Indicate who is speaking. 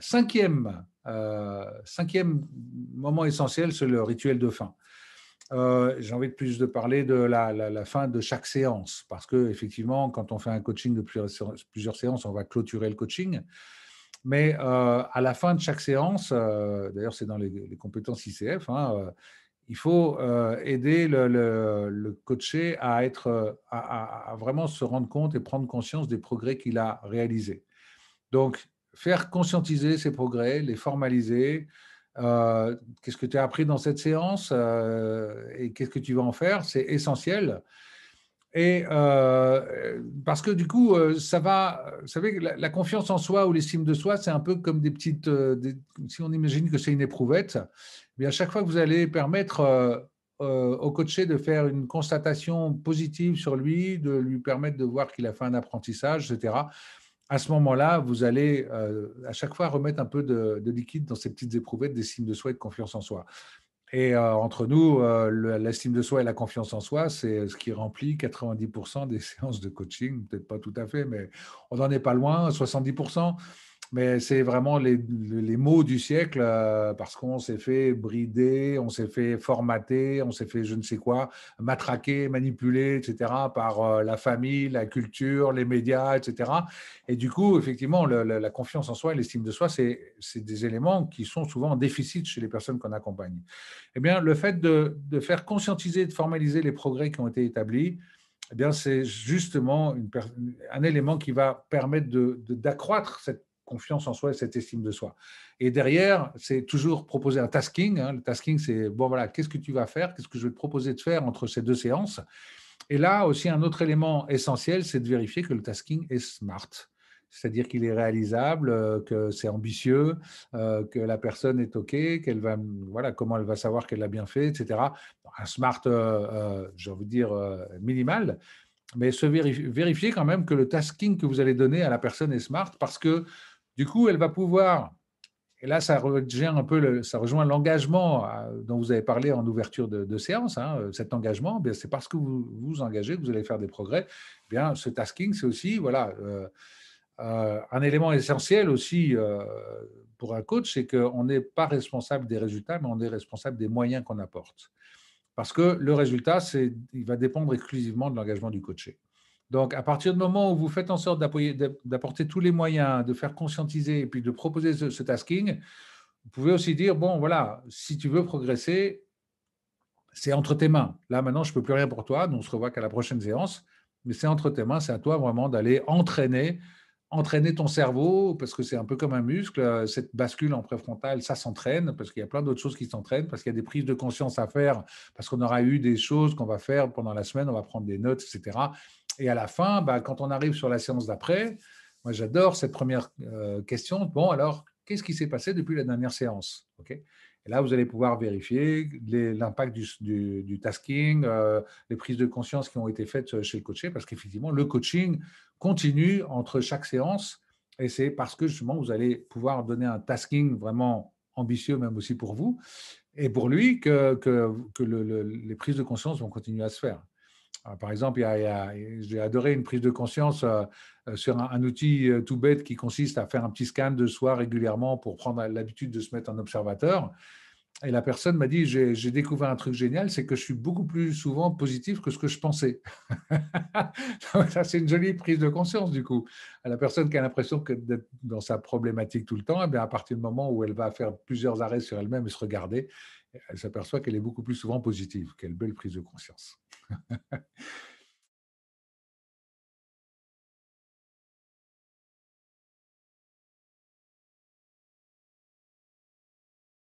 Speaker 1: Cinquième moment essentiel, c'est le rituel de fin. J'ai envie de plus de parler de la fin de chaque séance, parce que effectivement, quand on fait un coaching de plusieurs séances, on va clôturer le coaching. Mais à la fin de chaque séance, d'ailleurs c'est dans les compétences ICF, hein, il faut aider le coaché à être, à vraiment se rendre compte et prendre conscience des progrès qu'il a réalisés. Donc, faire conscientiser ces progrès, les formaliser. Qu'est-ce que tu as appris dans cette séance et qu'est-ce que tu vas en faire? C'est essentiel. Et parce que du coup, ça va, vous savez, la confiance en soi ou l'estime de soi, c'est un peu comme des petites, si on imagine que c'est une éprouvette, mais à chaque fois que vous allez permettre au coaché de faire une constatation positive sur lui, de lui permettre de voir qu'il a fait un apprentissage, etc., à ce moment-là, vous allez à chaque fois remettre un peu de liquide dans ces petites éprouvettes d'estime de soi et de confiance en soi. Et entre nous, l'estime de soi et la confiance en soi, c'est ce qui remplit 90% des séances de coaching, peut-être pas tout à fait, mais on n'en est pas loin, 70%. Mais c'est vraiment les mots du siècle parce qu'on s'est fait brider, on s'est fait formater, on s'est fait je ne sais quoi, matraquer, manipuler, etc. par la famille, la culture, les médias, etc. Et du coup, effectivement, la confiance en soi et l'estime de soi, c'est des éléments qui sont souvent en déficit chez les personnes qu'on accompagne. Eh bien, le fait de faire conscientiser, de formaliser les progrès qui ont été établis, eh bien, c'est justement un élément qui va permettre d'accroître cette confiance en soi et cette estime de soi. Et derrière, c'est toujours proposer un tasking, hein. Le tasking, c'est, bon, voilà, qu'est-ce que tu vas faire? Qu'est-ce que je vais te proposer de faire entre ces deux séances? Et là aussi, un autre élément essentiel, c'est de vérifier que le tasking est smart. C'est-à-dire qu'il est réalisable, que c'est ambitieux, que la personne est OK, qu'elle va, voilà, comment elle va savoir qu'elle l'a bien fait, etc. Un smart, j'ai envie de dire, minimal, mais vérifier quand même que le tasking que vous allez donner à la personne est smart parce que du coup, elle va pouvoir, et là, ça rejoint un peu ça rejoint l'engagement dont vous avez parlé en ouverture de séance. Hein, cet engagement, c'est parce que vous vous engagez que vous allez faire des progrès. Bien, ce tasking, c'est aussi voilà, un élément essentiel aussi pour un coach, c'est qu'on n'est pas responsable des résultats, mais on est responsable des moyens qu'on apporte. Parce que le résultat, il va dépendre exclusivement de l'engagement du coaché. Donc, à partir du moment où vous faites en sorte d'apporter tous les moyens, de faire conscientiser et puis de proposer ce tasking, vous pouvez aussi dire, bon, voilà, si tu veux progresser, c'est entre tes mains. Là, maintenant, je ne peux plus rien pour toi, nous on se revoit qu'à la prochaine séance, mais c'est entre tes mains, c'est à toi vraiment d'aller entraîner ton cerveau, parce que c'est un peu comme un muscle, cette bascule en préfrontal, ça s'entraîne, parce qu'il y a plein d'autres choses qui s'entraînent, parce qu'il y a des prises de conscience à faire, parce qu'on aura eu des choses qu'on va faire pendant la semaine, on va prendre des notes, etc. Et à la fin, bah, quand on arrive sur la séance d'après, moi j'adore cette première question, bon alors, qu'est-ce qui s'est passé depuis la dernière séance? Okay. Et là, vous allez pouvoir vérifier l'impact du tasking, les prises de conscience qui ont été faites chez le coaché, parce qu'effectivement, le coaching continue entre chaque séance, et c'est parce que justement, vous allez pouvoir donner un tasking vraiment ambitieux, même aussi pour vous, et pour lui, que les prises de conscience vont continuer à se faire. Alors, par exemple, j'ai adoré une prise de conscience sur un outil tout bête qui consiste à faire un petit scan de soi régulièrement pour prendre l'habitude de se mettre en observateur. Et la personne m'a dit, j'ai découvert un truc génial, c'est que je suis beaucoup plus souvent positif que ce que je pensais. Donc, ça, c'est une jolie prise de conscience, du coup. À la personne qui a l'impression d'être dans sa problématique tout le temps, eh bien, à partir du moment où elle va faire plusieurs arrêts sur elle-même et se regarder, elle s'aperçoit qu'elle est beaucoup plus souvent positive. Quelle belle prise de conscience.